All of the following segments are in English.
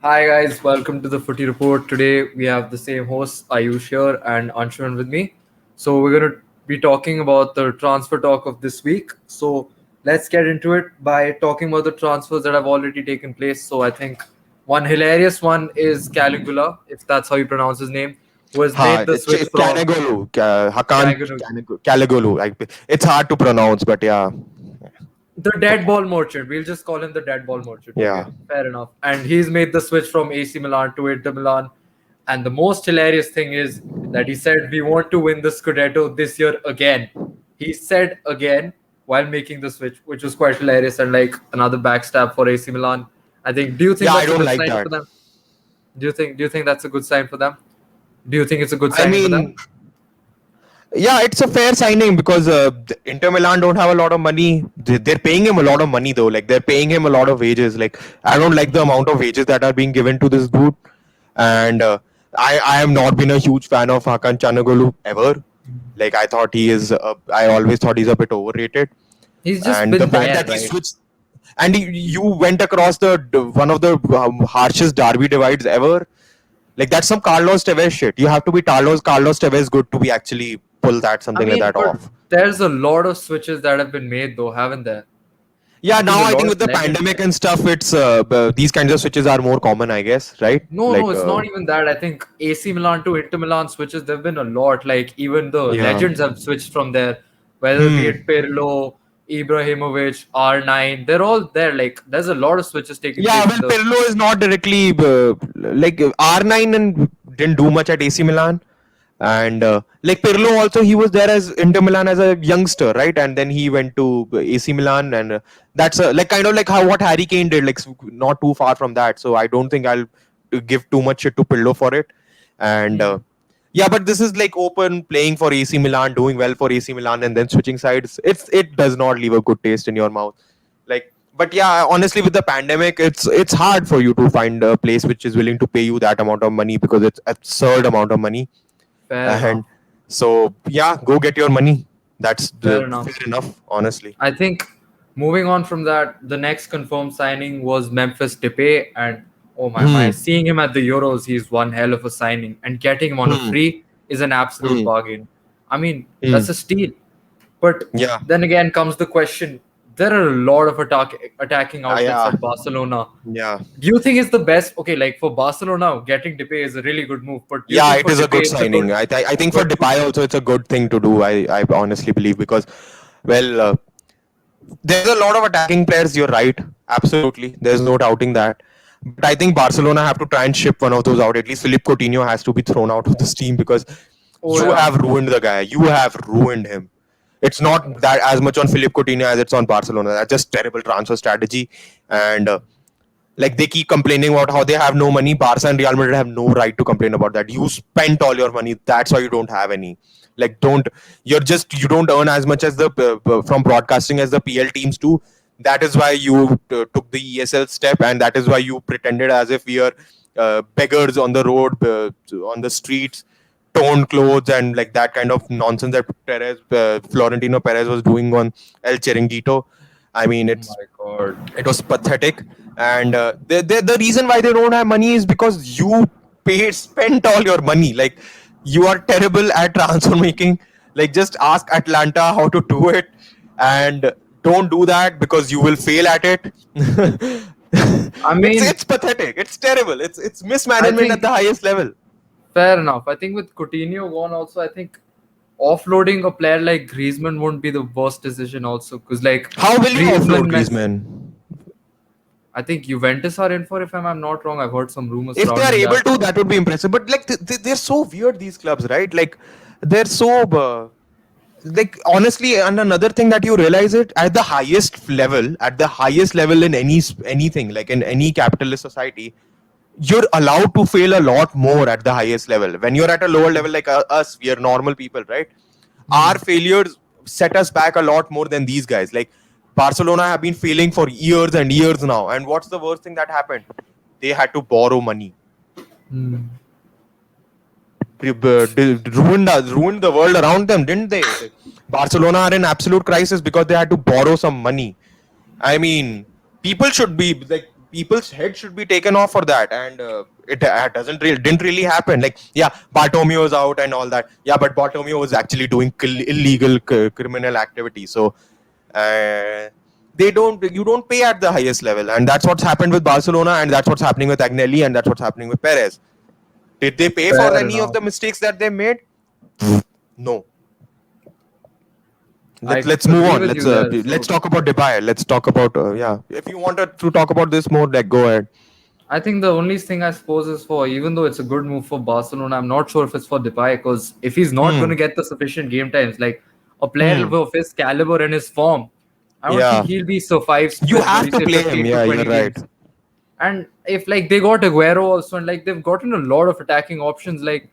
Hi guys, welcome to the Footy Report. Today we have the same hosts, Aayush here and Amshumann with me. So we're going to be talking about the transfer talk of this week. So let's get into it by talking about the transfers that have already taken place. So I think one hilarious one is Caligula, if that's how you pronounce his name, who has Ha, made the switch it's from Canegolu. Hakan Caligula, Caligolu. It's hard to pronounce, but yeah. the dead ball merchant. We'll just call him the dead ball merchant. Okay, Yeah. fair enough. And he's made the switch from AC Milan to Inter Milan. And the most hilarious thing is that he said, "We want to win the Scudetto this year again." He said again while making the switch, which was quite hilarious and like another backstab for AC Milan. I think. Do you think Yeah, I that's a don't good like sign that. for them? Do you think that's a good sign for them? Do you think it's a good I signing for them? mean, yeah, it's a fair signing because Inter Milan don't have a lot of money. They're paying him a lot of money though. Like they're paying him a lot of wages. Like I don't like the amount of wages that are being given to this dude. And I have not been a huge fan of Hakan Chanoglu ever. Like I thought he is. I always thought he's a bit overrated. He's just And the been fact there, that he right? switched and you went across one of the harshest derby divides ever. Like that's some Carlos Tevez shit. You have to be Carlos Tevez good to be actually pull that I something like mean, that but off. there's a lot of switches that have been made, though, haven't there? Yeah, There's now a I lot think of with the legends pandemic there. and stuff, it's these kinds of switches are more common, I guess, right? No, no, Like, it's not even that. I think AC Milan to Inter Milan switches, there have been a lot. Like, even the yeah. legends have switched from there, whether be Hmm. it Pirlo, Ibrahimovic, R9, they're all there. Like, there's a lot of switches taking Yeah, place in well, the. Pirlo is not directly like R9 and didn't do much at AC Milan. And like Pirlo also, he was there as Inter Milan as a youngster, right? And then he went to AC Milan, and that's like kind of like how what Harry Kane did, like not too far from that. So I don't think I'll give too much shit to Pirlo for it. And Hmm. yeah, but this is like open playing for AC Milan, doing well for AC Milan, and then switching sides. It does not leave a good taste in your mouth. Like, but yeah, honestly, with the pandemic, it's hard for you to find a place which is willing to pay you that amount of money because it's absurd amount of money. Fair enough. And so yeah, go get your money. That's Fair the enough. fair enough, honestly. I think moving on from that, the next confirmed signing was Memphis Depay, and oh my, Hmm. seeing him at the Euros, he's one hell of a signing, and getting him on a Hmm. free is an absolute Hmm. bargain. I mean, Hmm. that's a steal. But Yeah. then again comes the question: there are a lot of attacking outlets Yeah. at Barcelona. Yeah. Do you think it's the best? Okay, like for Barcelona, getting Depay is a really good move. But do you Yeah, think it for is a Depay, good it's a good, signing. I think for good? Depay also it's a good thing to do. I honestly believe because well, there's a lot of attacking players. You're right, absolutely. There's no doubting that. But I think Barcelona have to try and ship one of those out. At least Philippe Coutinho has to be thrown out of this team because Oh you yeah. have ruined the guy. You have ruined him. It's not that as much on Philippe Coutinho as it's on Barcelona. That's just terrible transfer strategy. And like they keep complaining about how they have no money. Barca and Real Madrid have no right to complain about that. You spent all your money. That's why you don't have any. Like don't you don't earn as much as the from broadcasting as the PL teams do. That is why you took the ESL step, and that is why you pretended as if we are beggars on the road, on the streets, torn clothes, and like that kind of nonsense that Florentino Perez was doing on El Chiringuito. I mean, Oh my God. it was pathetic. And the reason why they don't have money is because you spent all your money. Like you are terrible at transfer making. Like just ask Atlanta how to do it, and don't do that because you will fail at it. I it's mean, it's pathetic. It's terrible. It's I mismanagement at think the highest level. fair enough. I think with Coutinho gone, also, I think offloading a player like Griezmann wouldn't be the worst decision, also, because like How will you offload Griezmann, Griezmann? I think Juventus are in for. If I'm not wrong, I've heard some rumors If they are surrounding able that. to, that would be impressive. But like they're so weird, these clubs, right? Like they're so like honestly. And another thing that you realize it at the highest level in anything, like in any capitalist society, you're allowed to fail a lot more at the highest level. When you're at a lower level like us, we are normal people, right? Our Hmm. failures set us back a lot more than these guys. Like Barcelona have been failing for years and years now, and what's the worst thing that happened? They had to borrow money. Hmm. Ruined the world around them, didn't they? Barcelona are in absolute crisis because they had to borrow some money. I mean, people should be like people's head should be taken off for that, and it didn't really happen. Like, yeah, Bartomeu's out and all that. Yeah, but Bartomeu was actually doing illegal criminal activity. So uh, you don't pay at the highest level, and that's what's happened with Barcelona, and that's what's happening with Agnelli, and that's what's happening with Perez. Did they pay for Fair any of enough. the mistakes that they made? No. I Let's move agree on. with you there. Let's So talk about Depay. Let's talk about yeah. If you wanted to talk about this more, like, go ahead. I think the only thing I suppose is for, even though it's a good move for Barcelona, I'm not sure if it's for Depay, because if he's not going Hmm. to get the sufficient game times, like a player Hmm. of his caliber and his form, I don't think Yeah. he'll be sufficed You with, what do have you to say, play him. 15 to Yeah, you're 20 right. games. And if like they got Aguero also, and like they've gotten a lot of attacking options, like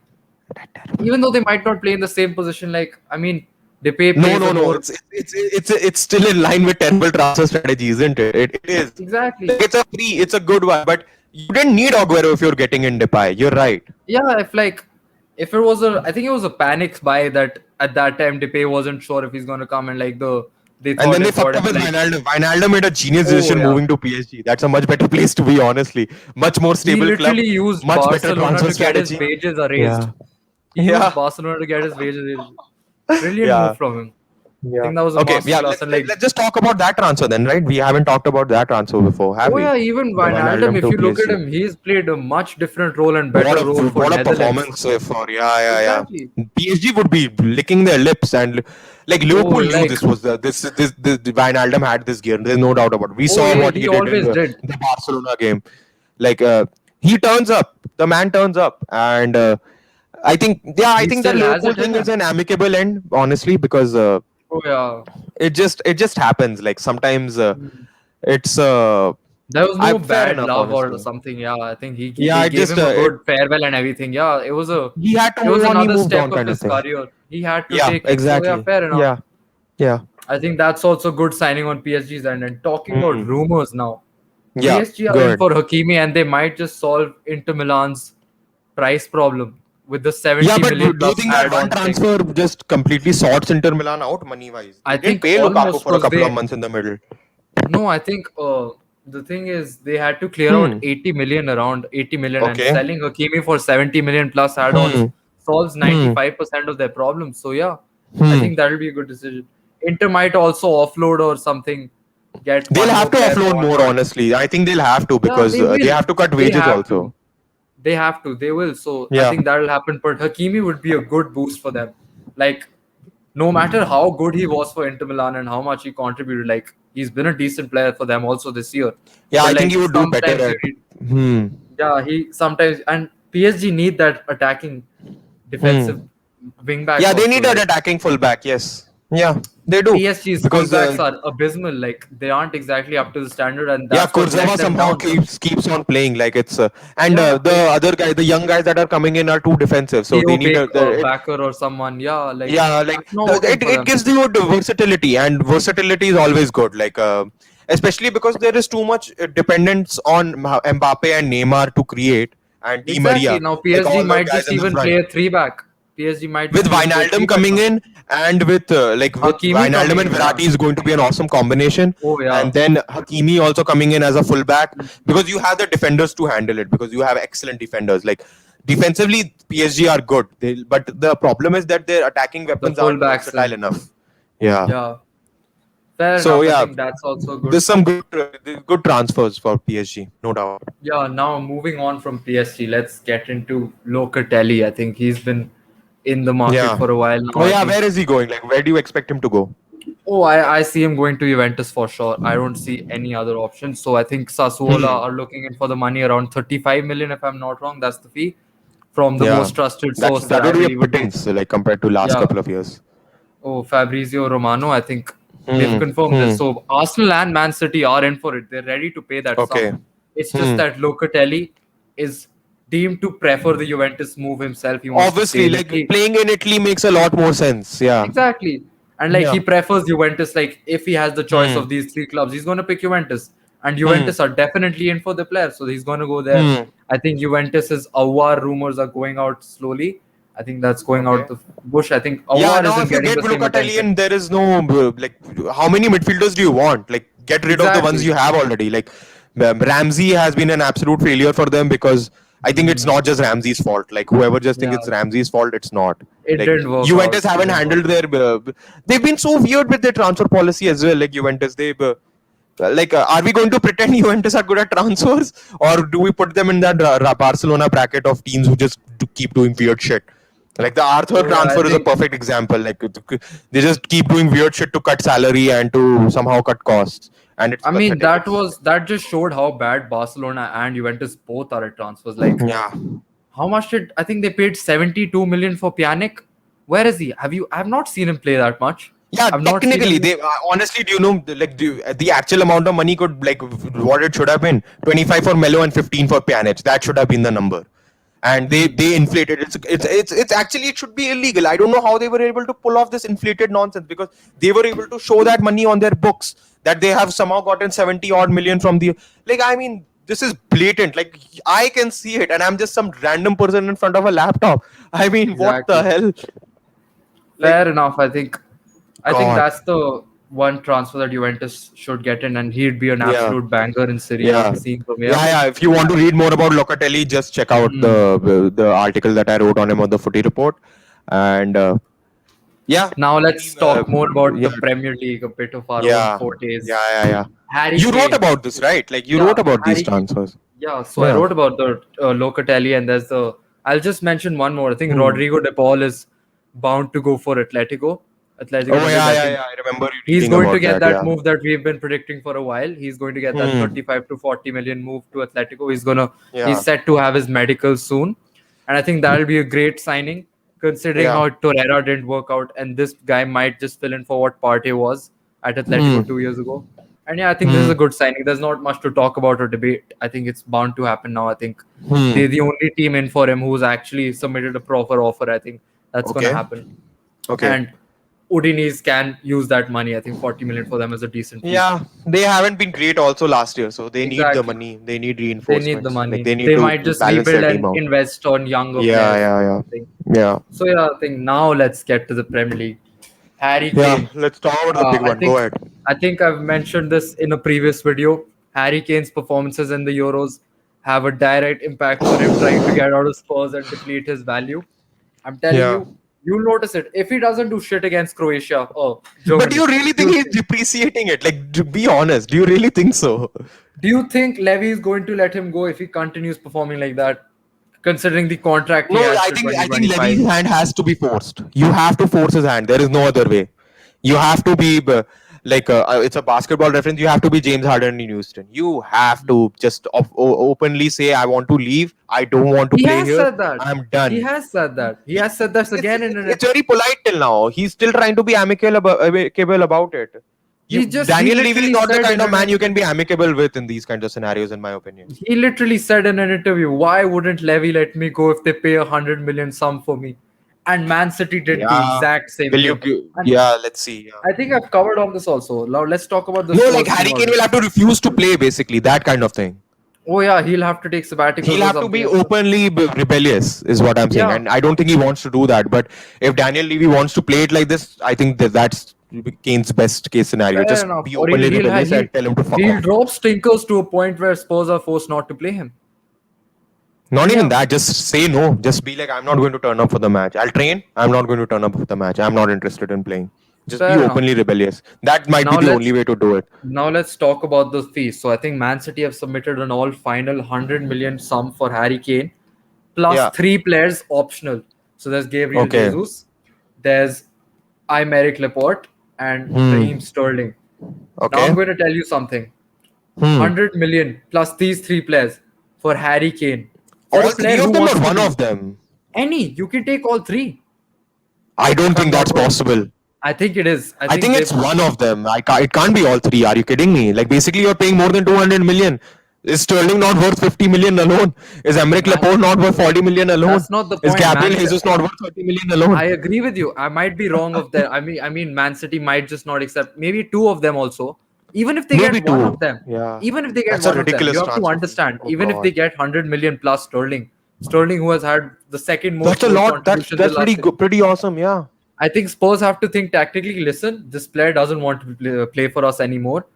even though they might not play in the same position, like I mean, Depay No, plays a no, no. more It's still in line with terrible transfer strategy, isn't it? It is. exactly. Like, it's a good one, but you didn't need Aguero if you're getting in Depay. You're right. Yeah, if it was a, I think it was a panic buy that at that time Depay wasn't sure if he's going to come, and like they And thought then they his fucked body up with like, Wijnaldum. Wijnaldum made a genius oh decision yeah, moving to PSG. That's a much better place to be, honestly. Much more he stable club, literally used much better Barcelona transfer to get his strategy. wages erased. Yeah. He used Yeah. Barcelona to get his wages erased. Brilliant move Yeah. from him. I Yeah. think that was a Okay. Yeah. masterclass. And like, Let's just talk about that transfer then, right? We haven't talked about that transfer before, have oh we? yeah, even The Wijnaldum, Wijnaldum if to you look at PSG. him, he's played a much different role and What better a role for what a Netherlands. performance for yeah. Exactly. PSG would be licking their lips, and like Oh, Liverpool knew like, this was this Wijnaldum had this gear. There's no doubt about it. We oh saw yeah, what he he did in always did. the Barcelona game. Like he turns up, the man turns up, and I He think that still has Liverpool it in thing is him. an amicable end, honestly, because Oh yeah. it just happens. Like sometimes it's There was I no fair bad enough, love or honestly. something. Yeah, I think Yeah, they it gave just him a it good farewell and everything. Yeah, he had to it move was on. He another moved step on, of kind of his thing. career. He had to Yeah, take it. So yeah, exactly. fair enough. Yeah, yeah. I think that's also good signing on PSG's end. And talking about Hmm. rumors now, Yeah, PSG are in good. for Hakimi, and they might just solve Inter Milan's price problem with the Yeah, 70 but million do you plus think that one add-on thing. transfer just completely sorts Inter Milan out money wise? They I didn't think pay Lukaku almost for a because couple of they months in the middle. no, I think the thing is they had to clear out Hmm. 80 million, around 80 million, and Okay. selling Hakimi for 70 million plus add-ons Hmm. solves Hmm. 95% of their problems. So yeah, I Hmm. think that'll be a good decision. Inter might also offload or something, get They'll one have more to player offload for one more, month. honestly. I think they'll have to Yeah, because they they will. have to cut They wages have also. to. They have to. They will. So I Yeah. think that'll happen. But Hakimi would be a good boost for them. Like, no matter how good he was for Inter Milan and how much he contributed, like he's been a decent player for them also this year. Yeah, But I think he like would do better sometimes you at. need, Hmm. yeah, he sometimes, and PSG need that attacking defensive Hmm. wing backs Yeah, they also. need an Like attacking fullback. Yes. Yeah, they do PSG's because fullbacks are abysmal. Like they aren't exactly up to the standard, and yeah, that's what let Kurzawa them somehow down some. keeps on playing like it's and Yeah, the other guy, the young guys that are coming in are too defensive, so they Theo need Baker or someone. Yeah, like yeah, like that's not working for it them. gives you the versatility, and versatility is always good. Like especially because there is too much dependence on Mbappe and Neymar to create, and Di Exactly. Maria, Now like PSG all those might guys just in the even front. play a three back. PSG might With just even play three Wijnaldum back coming now. in, and with Hakimi Wijnaldum coming and in, yeah. Verratti is going to be an awesome combination. Oh yeah. And then Hakimi also coming in as a fullback because you have the defenders to handle it because you have excellent defenders. Like defensively, PSG are good, but the problem is that their attacking The weapons aren't fullbacks versatile and enough. Yeah. yeah. Fair So enough. I yeah, think that's also good. there's some good transfers for PSG, no doubt. Yeah, now moving on from PSG, let's get into Locatelli. I think he's been in the market Yeah. for a while now. Oh I yeah, think. where is he going? Like, where do you expect him to go? Oh, I see him going to Juventus for sure. I don't see any other option. So I think Sassuolo Hmm. are looking in for the money around 35 million, if I'm not wrong. That's the fee from the Yeah, most trusted source that that I would be a believe would be. pittance like compared to last Yeah. couple of years. Oh, Fabrizio Romano. I think they've Hmm. confirmed this. Hmm. So Arsenal and Man City are in for it. They're ready to pay that sum. Okay. It's just Hmm. that Locatelli is deemed to prefer the Juventus move himself. He wants to stay Obviously, in like Italy. playing in Italy makes a lot more sense. Yeah. Exactly. And like he Yeah. prefers Juventus. Like if he has the choice Hmm. of these three clubs, he's going to pick Juventus. And Hmm. Juventus are definitely in for the player. So he's going to go there. Hmm. I think Juventus's Awar rumors are going out slowly. I think that's going out Okay. the bush. I think Yeah. Awar Now, isn't if you getting get the same Locatelli attention. in, there is no like, how many midfielders do you want? Like, get rid of the ones Exactly. you have already. Like, Ramsey has been an absolute failure for them because I think it's Hmm. not just Ramsey's fault. Like whoever just think Yeah, it's Ramsey's fault, it's not. it Like didn't work out. Juventus It haven't didn't work handled out. their. They've been so weird with their transfer policy as well. Like Juventus, are we going to pretend Juventus are good at transfers, or do we put them in that Barcelona bracket of teams who just keep doing weird shit? Like the Arthur Oh yeah, I transfer is a think. perfect example. Like they just keep doing weird shit to cut salary and to somehow cut costs, and it's I mean, pathetic. It's that just showed how bad Barcelona and Juventus both are at transfers. Like, yeah, how much did I think they paid 72 million for Pjanic? Where is he? I have not seen him play that much. yeah. I've not seen Technically, him. they honestly, do you know the actual amount of money could like what it should have been 25 for Melo and 15 for Pjanic. That should have been the number. And Hmm. they inflated it's actually it should be illegal. I don't know how they were able to pull off this inflated nonsense because they were able to show that money on their books that they have somehow gotten 70 odd million from the like I mean this is blatant. Like I can see it and I'm just some random person in front of a laptop. I mean what the Exactly. hell, like Fair enough. I think god. that's the one transfer that Juventus should get in, and he'd be an Yeah, absolute banger in Serie A, yeah, seeing from here. yeah. If you want to read more about Locatelli, just check out Hmm. the article that I wrote on him on the Footy Report. And yeah, Now I let's mean, talk more about the yeah, Premier League, a bit of our own yeah, fortes. yeah. Harry You wrote Kane. about this, right? Like you Yeah, wrote about these Harry. transfers. Yeah, so I Yeah. wrote about the Locatelli, and there's the. I'll just mention one more. I think Hmm. Rodrigo De Paul is bound to go for Atletico. Atletico Oh Madrid. yeah, I yeah, think yeah. I remember you he's reading going to about get that. that Yeah. move that we've been predicting for a while. He's going to get that Hmm. 35 to 40 million move to Atletico. He's Yeah. set to have his medical soon, and I think that'll be a great signing considering Yeah. how Torreira didn't work out, and this guy might just fill in for what Partey was at Atletico Hmm. 2 years ago. And yeah, I think this is Hmm. a good signing. There's not much to talk about or debate. I think it's bound to happen now. I think they're Hmm. the only team in for him who's actually submitted a proper offer. I think that's going to Okay. happen. Okay. And Udinese can use that money. I think 40 million for them is a decent fee. Yeah, they haven't been great also last year, so they need the Exactly. money. They need They need the reinforcements. Like money. they need They to might just balance rebuild their team and out. invest on younger Yeah, players. yeah, I yeah, think. yeah, So yeah, I think now let's get to the Premier League. Harry yeah. Kane. Let's talk about the big I one. Go think ahead. I've mentioned this in a previous video. Harry Kane's performances in the Euros have a direct impact on him trying to get out of Spurs and deplete his value. I'm telling Yeah. you, you'll notice it. If he doesn't do shit against Croatia or But do Germany, you really think you'll he's see. depreciating it? Like, to be honest, do you really think so? Do you think Levy is going to let him go if he continues performing like that, considering the contract No, he has I till think I think 2025? Levy's hand has to be forced. You have to force his hand. There is no other way. You have to be it's a basketball reference. You have to be James Harden in Houston. You have to just openly say, "I want to leave. I don't want to He play has here. said that. I'm He done." has said that. He He, has said that again in an. it's very polite till now. He's still trying to be amicable about it. He Daniel Levy is literally not the said kind in of an man you can be amicable with in these kinds of scenarios, in my opinion. he literally said in an interview, "Why wouldn't Levy let me go if they pay 100 million sum for me?" And Man City did the Yeah. exact same Will you? thing. And Yeah. Let's see. Yeah. I think I've covered on this also. Now let's talk about the No, like Spurs team Harry Kane will already. have to refuse to play, basically that kind of thing. Oh yeah, he'll have to take He'll sabbaticals or have to something. be openly rebellious, is what I'm saying, Yeah, and I don't think he wants to do that. But if Daniel Levy wants to play it like this, I think that's Kane's best case scenario. fair Just enough. be Or openly rebellious and tell him to fuck he'll off. drop stinkers to a point where Spurs are forced not to play him. Not And even yeah, that. Just say no. Just be like, I'm not going to turn up for the match. I'll train. I'm not going to turn up for the match. I'm not interested in playing. Just be fair enough. openly rebellious. That might be Now the only let's way to do it. now let's talk about the fees. So I think Man City have submitted an all final 100 million sum for Harry Kane, plus Yeah. three players optional. So there's Gabriel Okay. Jesus, there's Aymeric Laporte, and Raheem Hmm. Sterling. Now I'm Okay. going to tell you something. Hmm. 100 million plus these three players for Harry Kane. For All a player three of who them wants or to one leave. of them? Any, you can take all three, I don't if I'm think not that's wrong. possible. I think it is. I I think think they it's one of them. It can't be all three. Are you kidding me? Like basically, you're paying more than 200 million. Is Sterling not worth 50 million alone? Is Emerick man. Laporte not worth 40 million alone? That's not the Is point, Gabriel man. Jesus not worth 30 million alone? I agree with you. I might be wrong of that. I mean, Man City might just not accept maybe two of them also. Even if they Maybe get one of two. them, Yeah, even if they get that's a one of them, you ridiculous have to transfer fee. understand. Oh Even if they god, get 100 million plus Sterling, who has had the second most that's a goal lot. contributions That's in pretty last. good, pretty awesome. Yeah, I think Spurs have to think tactically. Listen, this player doesn't want to play for us anymore.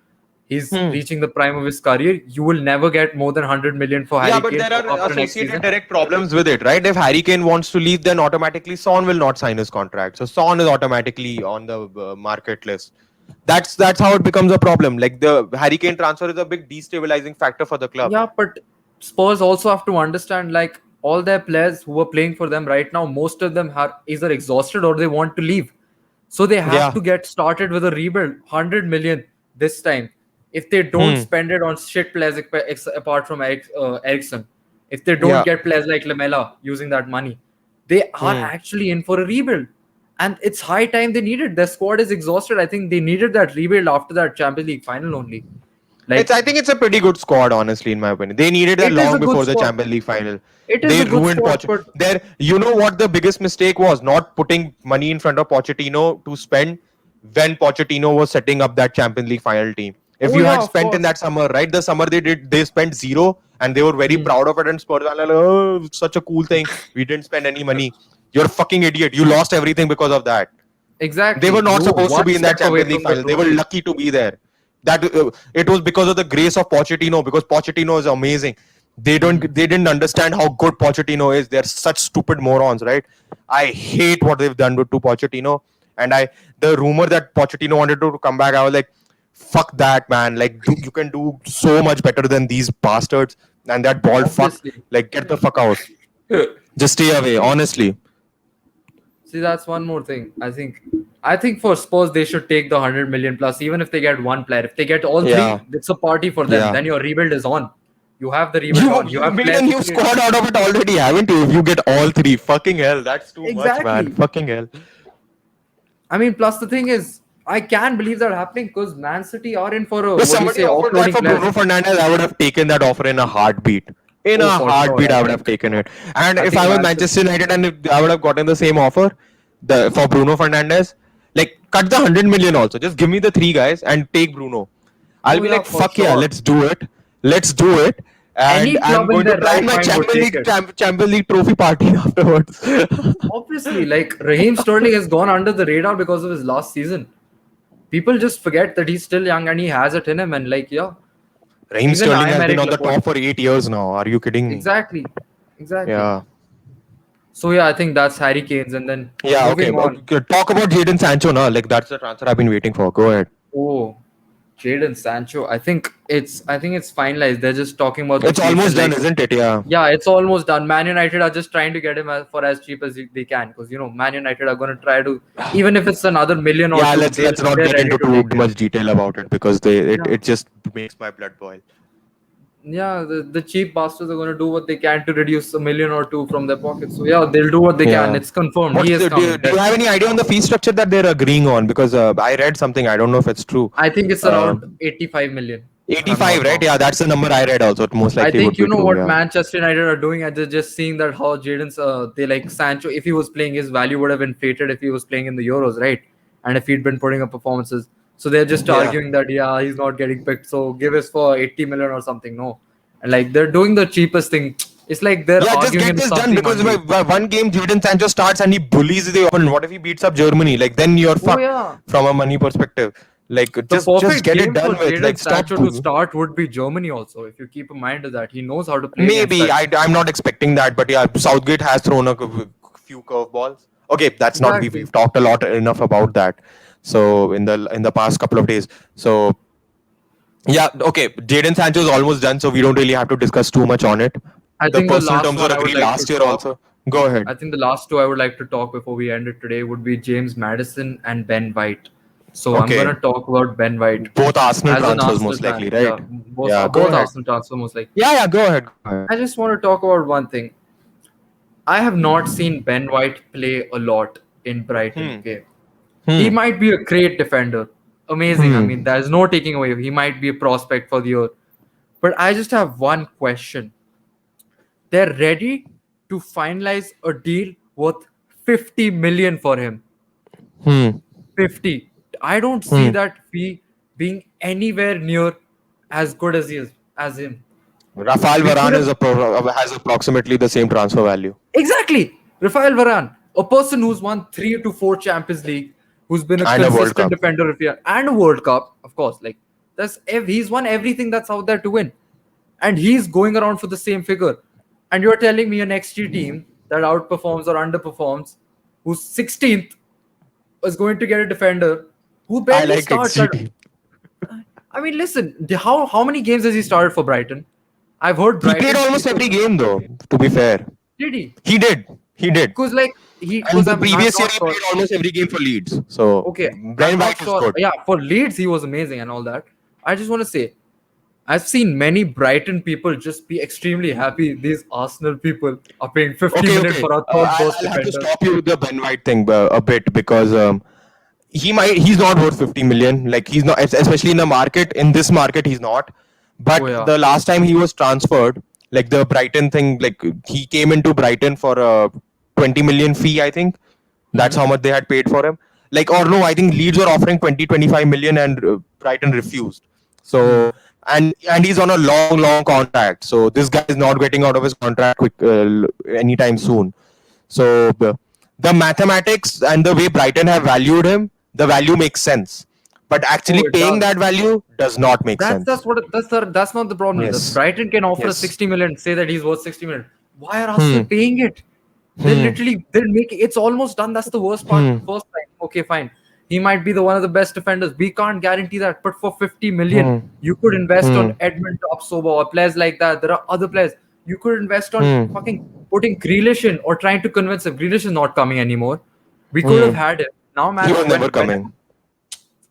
He's Hmm. reaching the prime of his career. You will never get more than 100 million for Yeah, Harry but Kane there are after next associated season. direct problems with it, right? If Harry Kane wants to leave, then automatically Son will not sign his contract. So Son is automatically on the market list. That's how it becomes a problem. Like the Harry Kane transfer is a big destabilizing factor for the club. Yeah, but Spurs also have to understand, like, all their players who are playing for them right now, most of them are either exhausted or they want to leave. So they have Yeah. to get started with a rebuild. 100 million this time. If they don't Hmm. spend it on shit players apart from Ericsson, if they don't Yeah. get players like Lamela using that money, they are Hmm. actually in for a rebuild. And it's high time they need it. Their squad is exhausted. I think they needed that rebuild after that Champions League final only. It's Like, I think it's a pretty good squad, honestly, in my opinion. They needed that it is long a good before the squad. Champions League final. It is They a good ruined squad, Poch. but There, you know what the biggest mistake was? Not putting money in front of Pochettino to spend when Pochettino was setting up that Champions League final team. If oh you yeah, had of spent in course. that summer, right? The summer they spent zero and they were very Hmm. proud of it. And Spurs were like, oh, such a cool thing. We didn't spend any money. You're a fucking idiot. You lost everything because of that. They were Exactly. not You were supposed to one be in that step away Champions League from the final. They were trophy. lucky to be there. That it was because of the grace of Pochettino. Because Pochettino is amazing. Hmm. They didn't understand how good Pochettino is. They're such stupid morons, right? I hate what they've done to Pochettino. And the rumor that Pochettino wanted to come back, I was like, fuck that, man. Like, you can do so much better than these bastards. And that bald fuck, Obviously. like, get the fuck out. Just stay away, See, honestly. see, that's one more thing. I think for Spurs they should take the 100 million plus, even if they get one player. If they get all Yeah, three, it's a party for them. yeah. Then your rebuild is on. You have the rebuild You on. You you have made a players to new create. squad out of it already, haven't you? If you get all three, fucking hell, that's too much, man. Exactly. Fucking hell. I mean, plus the thing is, I can believe that happening because Man City are in for a, If what do you somebody say, offered that offloading for players. Bruno Fernandez, I would have taken that offer in a heartbeat. In Oh, a for sure. heartbeat, I I would have think. taken it. And I if think I was Man City. Manchester United and if I would have gotten the same offer, the for Bruno Fernandez, like cut the 100 million also. Just give me the three guys and take Bruno. I'll Oh be yeah, like, for fuck yeah, sure. let's do it. Let's do it. And Any I'm club in going to their plan right my mind would take it. Champions League trophy party afterwards. Obviously, like Raheem Sterling has gone under the radar because of his last season. People just forget that he's still young and he has it in him. And like, yeah, Raheem even Sterling I has been married on the Laporte. top for 8 years now. Are you kidding? Exactly, exactly. Yeah. So yeah, I think that's Harry Kane's. And then Yeah, okay. moving on. Talk about Jadon Sancho now. Like that's the transfer I've been waiting for. Go ahead. Oh, Jadon Sancho. I think it's finalized. They're just talking about the It's fees almost and done, like, isn't it? Yeah. yeah, it's almost done. Man United are just trying to get him for as cheap as they can because Man United are going to try to, even if it's another million or Yeah, two, let's not they're get ready into to too take it. much detail about it because Yeah. it just makes my blood boil. Yeah, the cheap bastards are going to do what they can to reduce a million or two from their pockets. So yeah, they'll do what they can. Yeah. It's confirmed. He What's is coming. do you have any idea on the fee structure that they're agreeing on? Because I read something. I don't know if it's true. I think it's around Um, 85 million, if I'm 85, not right? wrong. Yeah, that's the number I read also. It most I likely think would you be know true. what Yeah. Manchester United are doing, and they're just seeing that how Jadon's they like Sancho. If he was playing, his value would have inflated if he was playing in the Euros, right? And if he'd been putting up performances, so they're just Yeah. arguing that yeah, he's not getting picked, so give us for 80 million or something. No, and like they're doing the cheapest thing. It's like they're Yeah, just arguing get in this done something because unreal. one game Jadon Sancho starts and he bullies the opponent. What if he beats up Germany? Like then you're Oh fucked yeah, from a money perspective. Like the just perfect get it game done for with. Jadon Like stop. Sancho to start would be Germany also. If you keep in mind of that, he knows how to play against Maybe that. I'm not expecting that, but yeah, Southgate has thrown a few curveballs. Okay, that's not Exactly. we've talked a lot enough about that. So in the past couple of days, so yeah, okay, Jadon Sancho is almost done, so we don't really have to discuss too much on it. I The think the personal last terms were one I would agreed like to last year talk. also. Go ahead. I think the last two I would like to talk before we end it today would be James Madison and Ben White. So I'm Okay, gonna talk about Ben White both Arsenal as an transfers Arsenal most fan. likely, right? Yeah, both Yeah, go both ahead. Arsenal transfer most like. Yeah, go ahead, go ahead. I just want to talk about one thing. I have not seen Ben White play a lot in Brighton. Hmm. Okay, he Hmm. might be a great defender, amazing. I mean, Hmm. there's no taking away. He might be a prospect for the year. But I just have one question. They're ready to finalize a deal worth 50 million for him. Hmm. 50. I don't see Hmm. that fee being anywhere near as good as he is as him. Rafael We could Varane have has approximately the same transfer value. exactly Rafael Varane, a person who's won 3 to 4 Champions League, who's been a And a World consistent Cup. defender if you and a World Cup, of course. Like He's won everything that's out there to win, and he's going around for the same figure. And you're telling me an XG team that outperforms or underperforms, who's 16th, is going to get a defender who I barely like starts at. XGT. I mean, listen, how many games has he started for Brighton? I've heard He played Brighton's almost people. every game though. To be fair, Did he? he did. He did. Because like And because the I'm previous year, not he sure. played almost every game for Leeds. So Okay, I'm Ben not White is sure. good. Yeah, for Leeds he was amazing and all that. I just want to say, I've seen many Brighton people just be extremely happy. These Arsenal people are paying 50 Okay, million okay. for a third burst I'll have to defender. stop you with the Ben White thing a bit because he's not worth 50 million. Like he's not, especially in the market. In this market, he's not. Oh But yeah. the last time he was transferred, like the Brighton thing, like he came into Brighton for a 20 million fee, I think. That's Hmm. how much they had paid for him. Like, or no, I think Leeds were offering 25 million and Brighton refused. Hmm. So, and he's on a long contract. So this guy is not getting out of his contract anytime soon. So the mathematics and the way Brighton have valued him, the value makes sense. But Oh, actually it paying does. that value does not make That's sense. what that's not the problem. The Yes. Brighton can offer a Yes. 60 million, say that he's worth 60 million. Why are Arsenal Hmm. paying it? Hmm. They'll make it's almost done. That's the worst part. Hmm. First time, okay, fine. He might be the one of the best defenders. We can't guarantee that. But for 50 million, Hmm. you could invest Hmm. on Edmund Topsoba or players like that. There are other players. You could invest on fucking Hmm. putting Grealish in or trying to convince him. Grealish is not coming anymore. We could have Hmm. had him. Now, He man, was never coming.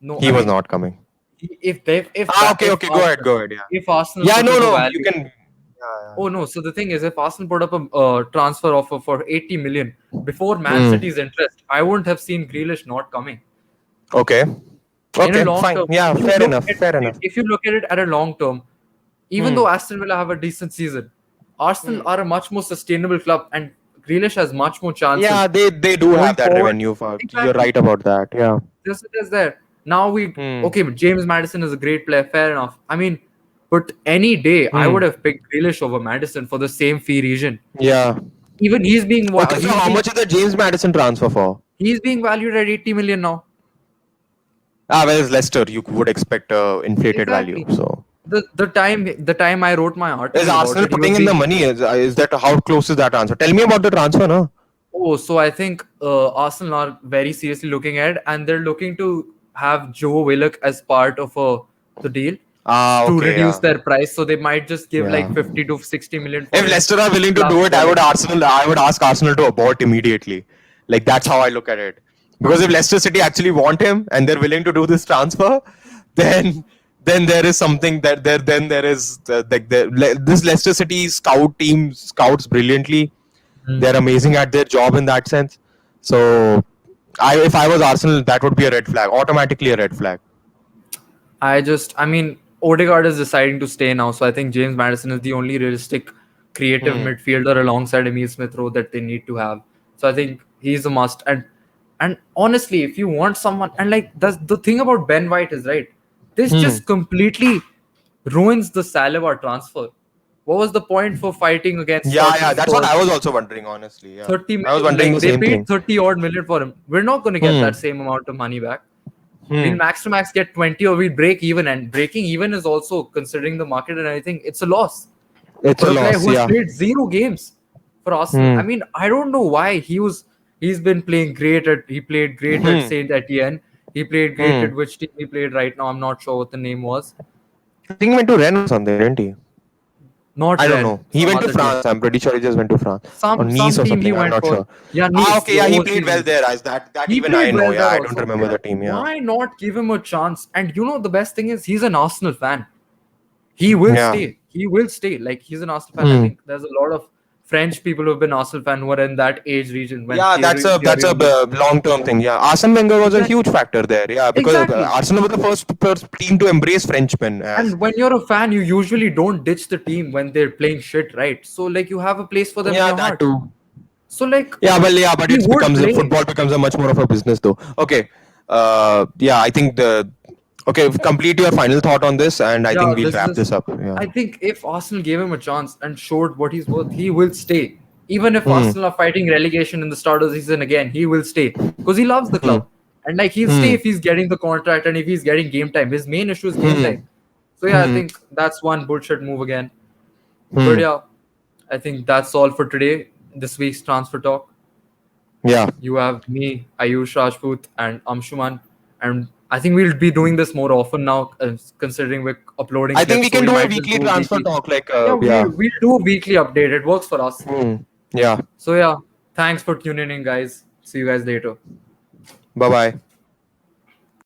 no, I He was mean, not coming. Okay, if okay, Arsenal go ahead, yeah. if Arsenal Yeah, put no, up a no, you value. can. Yeah, Oh no! So the thing is, if Arsenal put up a transfer offer for 80 million before Man yeah. City's interest, I wouldn't have seen Grealish not coming. Okay. In a Okay, long fine. term, Yeah, if you fair look enough, at fair it, enough. if you look at it at a long term, even Hmm. though Aston Villa have a decent season, Arsenal Hmm. are a much more sustainable club, and Grealish has much more chances Yeah, they do going have that forward. revenue for. You're Exactly. right about that. Yeah. Just it is there. Now Hmm. okay, James Madison is a great player, fair enough. I mean, but any day I Hmm. would have picked Grealish over Madison for the same fee region. Yeah. Even Okay, so how much is the James Madison transfer for? he's being valued at 80 million now. Well, it's Leicester. You would expect inflated value. Exactly. So, The time I wrote my is article about Arsenal it, he was putting in the being. money? Is that how close is that transfer? Tell me about the transfer, no? Oh, so I think Arsenal are very seriously looking at, and they're looking to have Joe Willock as part of the deal to Okay, reduce yeah, their price. So they might just give yeah. like 50 to 60 million for If him Leicester are willing to plus do it, Willock. I would ask Arsenal to abort immediately. Like that's how I look at it. Because if Leicester City actually want him and they're willing to do this transfer, then there is something that there then there is this Leicester City scout team scouts brilliantly. Hmm. They're amazing at their job in that sense. So if I was Arsenal, that would be a red flag, automatically a red flag. I mean, Odegaard is deciding to stay now, so I think James Madison is the only realistic creative Hmm. midfielder alongside Emil Smith Rowe that they need to have. So I think he's a must. And honestly, if you want someone, and like the thing about Ben White is right, this Hmm. just completely ruins the Saliba transfer. What was the point for fighting against Yeah, Tottenham that's what for I was also wondering, honestly. Yeah, 30 I was million? wondering Like the they same paid thing. 30 odd million for him. We're not going to get Hmm. that same amount of money back. We'll Hmm. max to max get 20 or we'll break even. And breaking even is also, considering the market and everything, it's a loss It's for a a player loss. who has Yeah. played zero games for Arsenal. I Hmm. mean, I don't know why he's been playing great at he played great at Hmm. Saint Etienne. He played great Hmm. at which team he played right now. I'm not sure what the name was. I think he went to Rennes or something, didn't he? Not I don't Ren, know. He some went to other team. France. I'm pretty sure he just went to France or Some Nice or team he something. I'm went not for. sure. Yeah, Nice, Okay. the Yeah, he overseas played well Nice. there. As that He even I played know. well Yeah, there I don't also. remember the team. Yeah. Why not give him a chance? And the best thing is he's an Arsenal fan. He will Yeah. stay. He will stay. Like he's an Arsenal fan. I Hmm. think there's a lot of French people who've been Arsenal fan who are in that age region when Yeah, that's Thierry a Henry. long term thing. Yeah, Arsene Wenger was a Exactly. huge factor there. Yeah, because Exactly. Arsenal was the first team to embrace Frenchmen as. And when you're a fan, you usually don't ditch the team when they're playing shit, right? So like you have a place for them in Yeah, your that heart. too. So like But he it's would becomes play. football becomes a much more of a business though. Okay. Yeah, I think the okay. Complete your final thought on this, and I Yeah, think we'll this wrap is. this up. Yeah. I think if Arsenal gave him a chance and showed what he's worth, he will stay. Even if Hmm. Arsenal are fighting relegation in the start of the season again, he will stay because he loves the Hmm. club. And like he'll stay Hmm. if he's getting the contract and if he's getting game time. His main issue is game Hmm. time. So yeah, I Hmm. think that's one bullshit move again. But Hmm. yeah, I think that's all for today. This week's transfer talk. Yeah. You have me, Ayush Rajput, and Amshuman, and I think we'll be doing this more often now, considering we're uploading I think we clips. So can we do a might just weekly do a transfer weekly. talk. Like, Yeah, yeah. we'll do a weekly update. It works for us. Hmm. Yeah. So yeah, thanks for tuning in, guys. See you guys later. Bye bye.